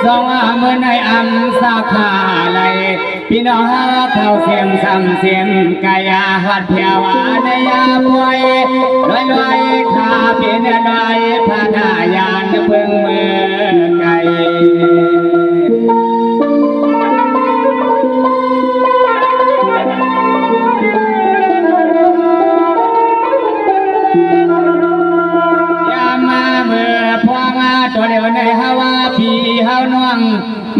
สองเมื่อในอัมสาขาไหลพี่น้องเข้าเสียมซ้ำเสียมกายาหัดเพียวในยาป่วยลอยข้าเป็นลอยพระนายานเพิ่งมือไก่ตัวเดียวในฮาวาพี่ฮาวน้อง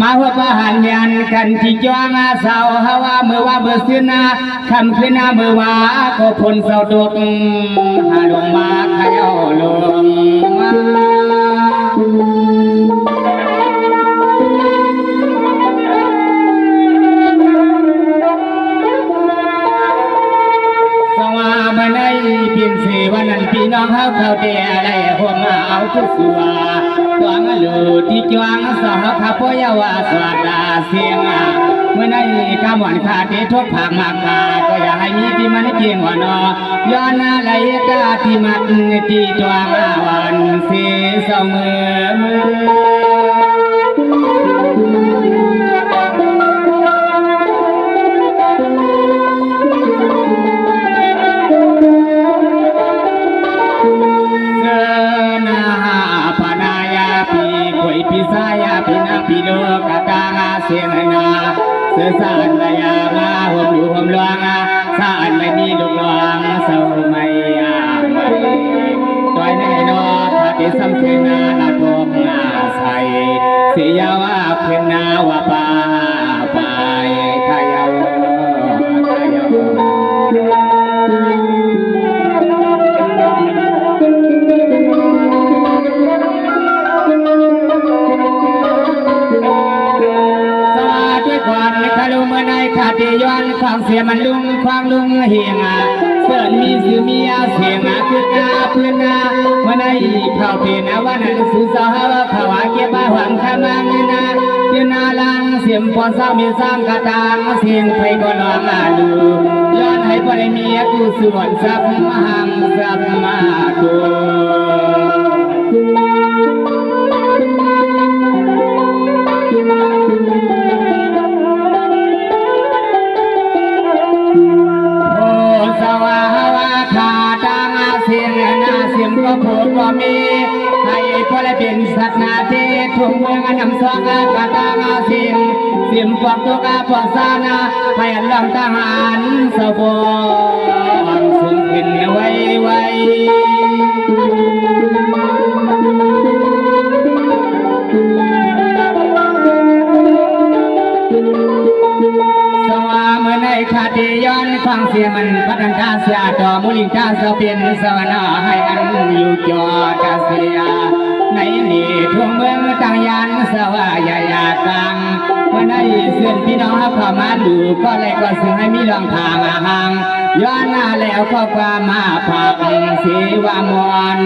มาหัวประหารยันกันที่จ้องเสาฮาวาเมื่อว่าเบื่อซื้อนาคำขึ้นนาเมื่อว่าก็พลเสาดกหาลงมาขยอลงมาสว่าบันไดพิมพ์สีวันนั้นพี่น้องเขาเดียอะไรหัวมาเอาทุกสัวตัวงะลูที่จวงสาวข้าพ่อยาวสวัสดาเสียงเมื่อในกำวันขาดที่ทุกผักมากาก็อยากให้มีที่มันเจียงหัวนอย้อนอะไรกาที่มัดที่จวงวันเสียเสมอพิสายาพินาพิโลกตางาเสียงนาเสือสานระยางาหัวหลูหัวลวงสานไม่มีลูกลวงเศร้าไม่ไม่ตัวแน่นอนพระติสัมเพนาละพงอาใสเสียว่าเพนนาว่าป่าไปขยาวขาดย้อนความเสียมันลุงความลุงเฮียงเสิร์นมีสื่อมีอาเสียงคือนาเพื่อนนาวันไหนเข้าเป็นวันนั้นสุสาวขวาเก็บหวังขมังนาเจ้านาลังเสียมพอสามีสร้างกระตางเสียงไฟก็ลองดูย้อนให้พอได้มีกูส่วนสับหังสับมาดูก็พูดว่ามีให้พอได้เป็นสัตว์นาทีทุ่งเมืองนำสองกาตางาเสียมพวกตัวกาพวกสานาให้ลองทหารสะบองสูงขึ้นไว้สว่าเมื่อในขาดย้อนฟังเสียมันพัฒนาเสียต่อมุลิงตาเสเปียนสวรรค์ให้อันอยู่จอดเสียในนี่ทุ่งเมืองต่างยันสว่าใหญ่กังเมื่อในเสื่อมพี่น้องเข้ามาดูก็เลยก็ซึ่งให้มีรองทางห่างย้อนหน้าแล้วก็ความมาผักสีว่ามวน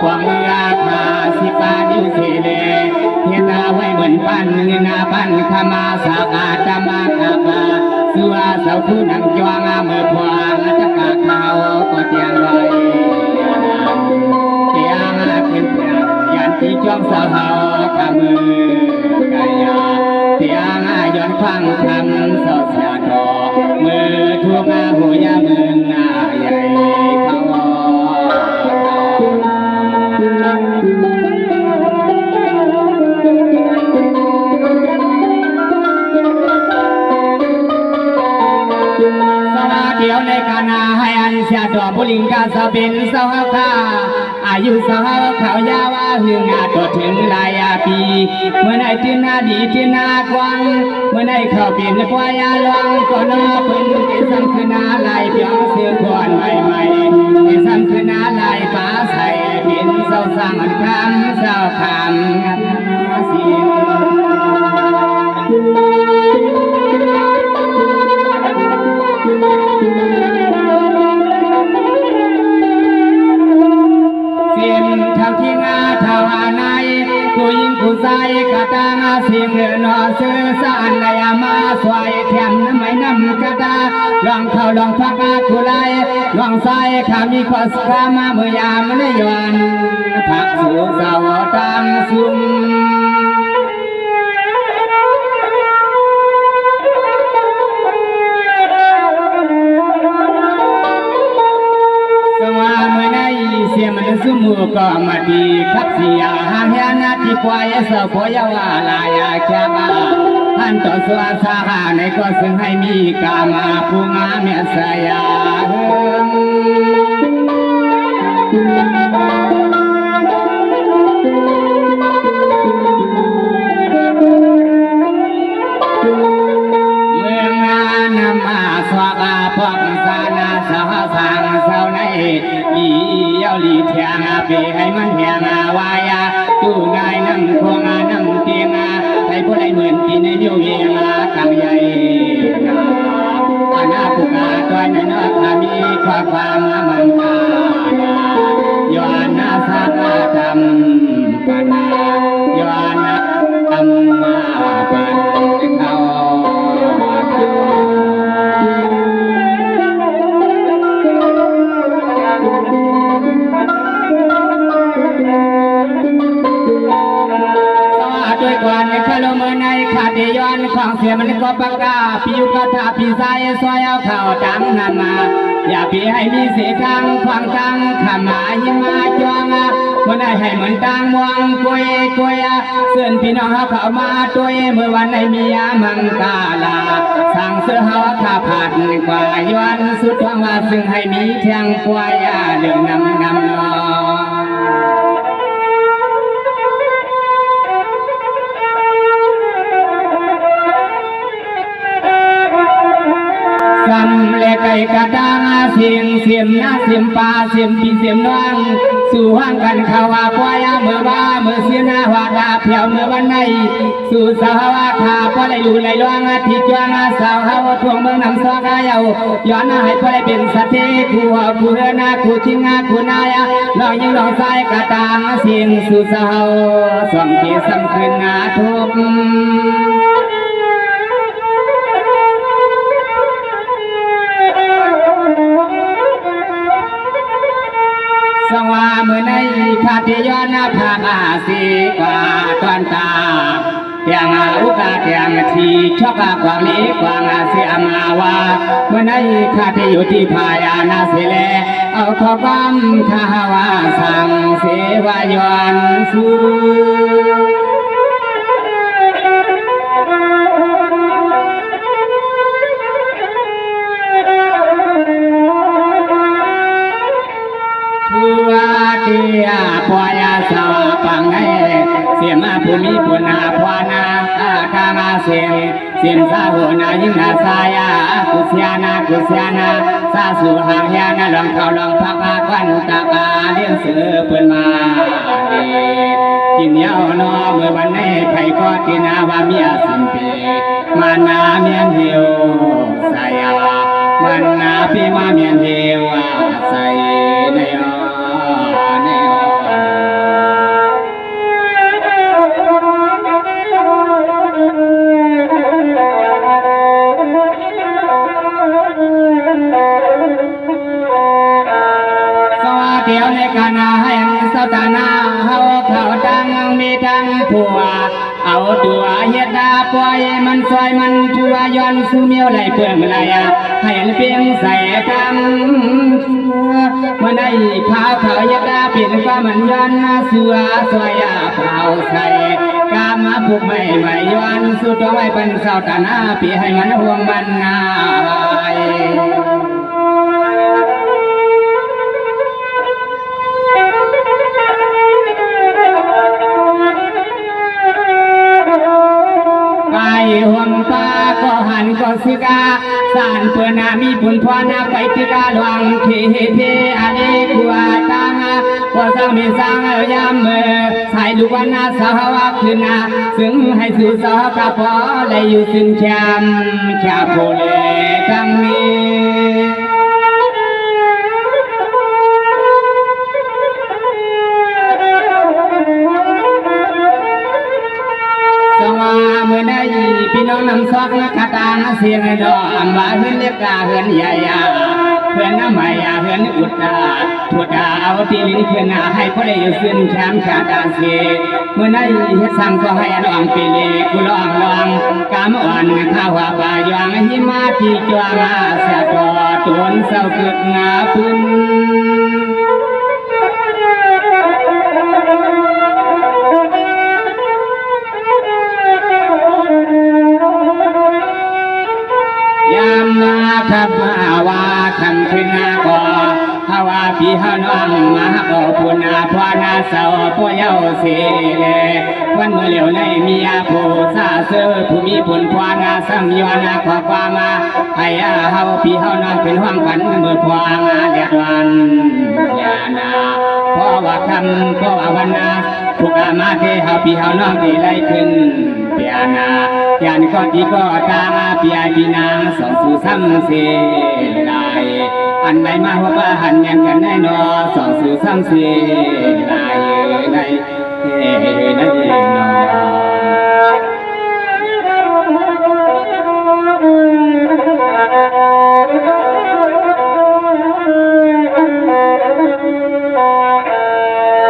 ความเมื่อขาสิปาดิวเสเลเทียนาไว้เหมือนปั้นนาปั้นขมาสากาจามาคาบาสัวเสาคู่นังจวงเมื่อพวงจะกาเขาก็เตียงลอยเตียงเป็นเตียงยันที่จวงสาวเฮาขมือกายาเตียงย้อนฟังคำสอดเสียดอกมือทุกหัวยามือใหญ่เขาเดียวในกานาให้อันเสียตัวบุลิงกาสเป็นสาวข้าอายุสาวเขายาวหึงตัวถึงหลายปีเมื่อในที่นาดีที่นากว้างเมื่อในเขาเป็นควายลองก็นอเป็นที่สังคือนาลายเพียงเสือก่อนใหม่ที่สังคือนาลายฟ้าใสเป็นสาวสร้างคำสาวคำสิเสียงทางที่งาทาวานายผู้หญิงผู้ชายกะตางาเสียงเนอเสือสานในยาม มาสวยแถมน้ำไม่น้ำกระดาลองเข้าลองพักกุไลลองใส่ขามีขอสกามาเมื่อยามเลยย้อนผักสู่สาวตังซุ่มเสียมันสมูก็มาดีขับเสียหางยานาที่ปล่อยสาวพยาวาลายาแค่มาท่านต่อสวาสาหาในก็ซึ่งให้มีกามาผู้งามเมียสยาเมืองนำมาสวากาพอกสานาสาวสังสาวในอีเยาลีเทียงไปให้มันเทียงวายาตู้นายน้ำควงน้ำเตียงใครผู้ใดเหมือนกินในยิ้วเยียงกำใหญ่นาผู้กาตัวนั้นข้ามีความมันตาย้อนนาสาธรรมปนาย้อนธรรมปันเขาด้วยกวนขลมในขาดย้อนของเสียมันก็ปังกาพิยุกถาพิสายซอยเอาข่าวดังนามาอย่าปีให้มีเสียทางควางตังขามายิมาจวงเมื่อได้ให้เหมือนตังมวงกุยเสื่อนพี่น้องเขาเข้ามาด้วยเมื่อวันในเมียมังกาลาสั่งเสื้อเขาขาผัดกว่าย้อนสุดทางว่าซึ่งให้มีเทียงกว่าเรื่องนำนกำเล็กไก่กระด้างเสียงนะเสียงปลาเสียงปีเสียงน้องสู่ห้างกันข่าวว่าปอยเมื่อว่าเมื่อเสียนาหัวดาเพียวเมื่อวันในสู่สาวว่าขาพอได้อยู่ในล่วงที่จวงสาวเฮาทวงเมืองนำซอกายเอาย้อนให้พอได้เป็นสเทคู่หัวคู่เฮือนาคู่ชิงคู่นายลองยิงลองใส่กระด้างเสียงสู่สาวส่องที่สำคัญทุกสว่าเมื่อในขาดย้อนผาอาสีกว่าตอนตาเตียงอุกาเตียงทีชอกกวางนี้กวางเสียมาว่าเมื่อในขาดอยู่ที่พายานาเสเลเอาขอบำข้าวาสั่งเสวายอนสูเดียพอยาสาวปังไงเสียมาภูมิปุณาพวานาคามาเสียงสาหัวนายิงนาสายากุศยานาสาสุหางยานาลองเขาลองพักควันตากาเลี้ยงเสือเปินมากินยาวนอเมื่อวันนี้ไผ่ก็กินาว่าเมียสินเปมานาเมียนเหียวสายามันนาพี่มาเมียนเหียวใส่ในเดียวในกานาให้สาวตานาเฮาเขาดังมีทั้งผัวเอาตัวเฮ็ดดาปล่อยมันซอยมันชัวย้อนสู้เมียวไหลเปลืองไหลให้เพียงใส่ทั้งเมื่อได้ข้าวเขาเฮ็ดดาเปลี่ยนว่ามันย้อนสัวซอยเผาใส่กามาผูกไม่ย้อนสู้ตัวไว้เป็นสาวตานาปีให้มันห่วงมันนายห่วงตาก็หันก็สิกาสานเพื่อนามีบุญพอนาไปติกาหลวงที่เทอันนี้กว่าตังพอสร้างมีสร้างยามเมื่อสายลูกวันนาสาวขึ้นนาซึ่งให้สู่สาวกะพอได้อยู่สิ้นแชมแค่โพเลกังมีเมื่อได้พี่น้องน ำซอกนักตางเสียงดอกมาเฮือนเล็กกาเฮือนใหญ่เฮือนน้ำใหม่เฮือนอุดตาถั่วดาวตีลิ้นขึ้นให้พ่อได้อยู่ซึ่งแชมป์ชาดาเสเมื่อนั้นเฮ็ดสั่งก็ให้ลองไปเลยกูลองกามอ่อนข้าวว่าป่ายองหิมาที่จวงเสียต่อตนเศร้าเกิดงาพื้นยามมาขับมาว่าคำขึ้นนาก่อฮาว่าพี่ฮาน้องมาบ่พูนาพวนาเสาผู้เย้าเสเลวันเมื่อเหลียวในมีอาผู้ซาเสือผู้มีผลพวนาสัมยอนาขอความมาให้เฮาพี่ฮาน้องเป็นห่วงกันเมื่อพวงเดือดวันยานาเพราะว่าคำเพราะว่าวันนาผู้อามาเทเฮาพี่ฮาน้องที่ไล่ขึ้นเปียนาอยานก็ดีก็ตาเปียดีนางสองสู่ซ้ำเสลายอันไหนมาหัวบ้าหันยังกันแน่นอสองสู่ซ้ำเสลายในน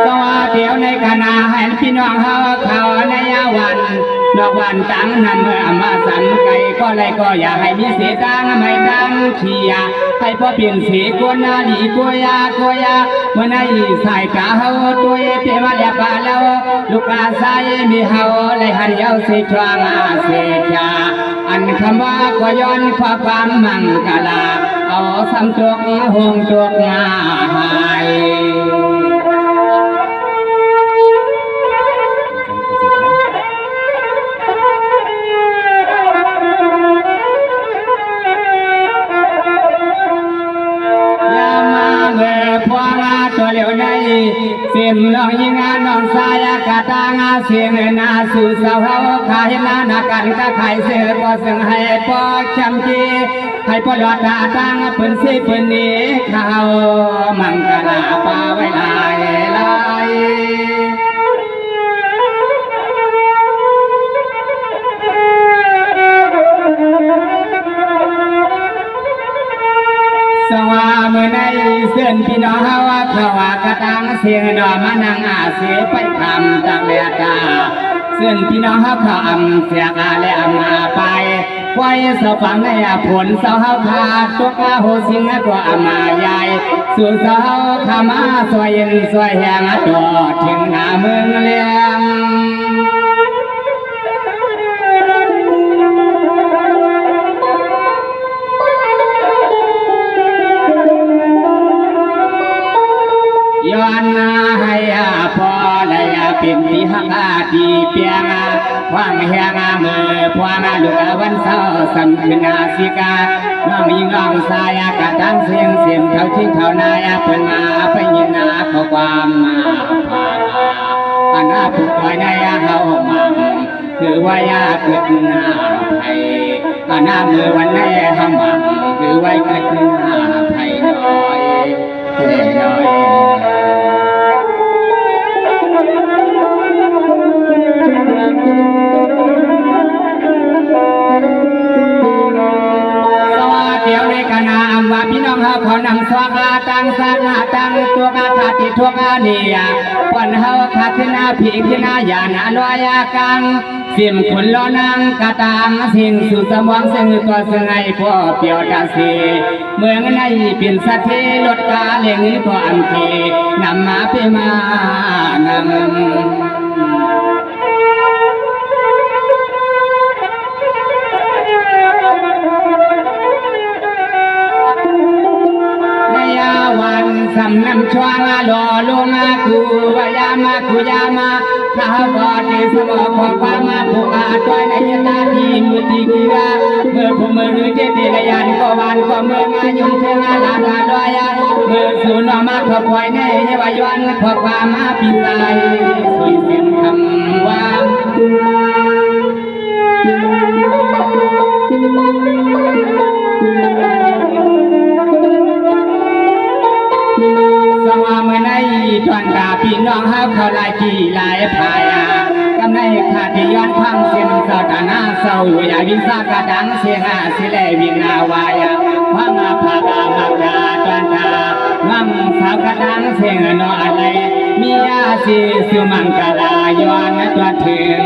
สวัสดีในคณะให้พี่น้องเฮาเขาในวันดอกวันตั้งนำเมื่อมาสันไก่ก็เลยก็อย่าให้มีเสียตังไม่ตั้งเชียให้พ่อเปลี่ยนสีกวนนาดีกวยาเมื่อในสายกาเฮาตัวเทมาเลียปาแล้วลูกอาศัยมีเฮาเลยหันเย้าเสียชวงเสียชาอันคำว่าก็ย้อนความมั่งกะลาเอาซ้ำตัวหงตัวงาหายตัวเหลียวในเสียมน้องยิงน้องสายกาตางเสียงนาสู่สาวขายนากันก็ขายเสือก็ซึ่งให้ปอจำจีให้ปอหลอดตาตั้งเปิ้นสิเปิ้นนี้เขามังกะลาปาไว้ลายสว่าเมื่อในเส้นพี่น้องเฮาเขาว่ากระตังเสียงดอกมานังเสียไปคำจากเลียตาเส้นพี่น้องเฮาเขาเสียกาและมาไปไว้สาวฟังในผลสาวเฮาขาดตัวกาโหสิงก็มาใหญ่สู่สาวขามาสวยยินสวยแหงตัวถึงหน้าเมืองเลี้ยงย้อนให้พอได้เป็นที่หักที่เปียงความเฮียงมือพวงลูกวันเสาร์สัมคืนาสิกาน้องยิงร้องสายกระตังเสียงเท่าที่เท่านายเปิ่นมาไปยินนาขอความมาพาอันผู้คอยในเฮามังคือว่ายาเกิดหน้าไผ่อันมือวันในเฮามังคือไว้เกิดหน้าไผ่น้อยพี่น้องเฮาขอนำสวาตังสานาตังตัวกาขาติทั่วกาเนียปนเฮาขาขึ้นหน้าผีขึ้นหน้าญาณลอยกังเสียมคนล้อนังกาตังสิ่งสุดสมองเสงก็สงายพ่อเปียวตาเสเมืองในเป็นสัตว์ที่ลดกาเลี้ยงก็อันเทนำมาเปมานำวันสำน้ำชวงหล่อลงกูวายามาข้าวกอดที่สมองของความมาผูกอาจอยในยตาที่มือที่กีฬาเมื่อผู้มือเจติระยันก็วันก็เมื่องายุ่งเทงาลาลาดอยเมื่อสูนออกมาขบวยในวายวันขอความมาปีนายสวยเสียงคำว่าสว่าเมื่อในทวนตาพี่น้องเฮาเขาลายกี่ลายพายกำไรขาด ที่ย้อนความเสียงสาวตาหน้าเศร้าอยู่อย่าวิสากระดังเสียงสิเลวินาวายาว่ามาพากามักดาตอนตางำสาวกระดังเสียงนออะไรมีอาชีสุมังกลาย้อนตัวถึง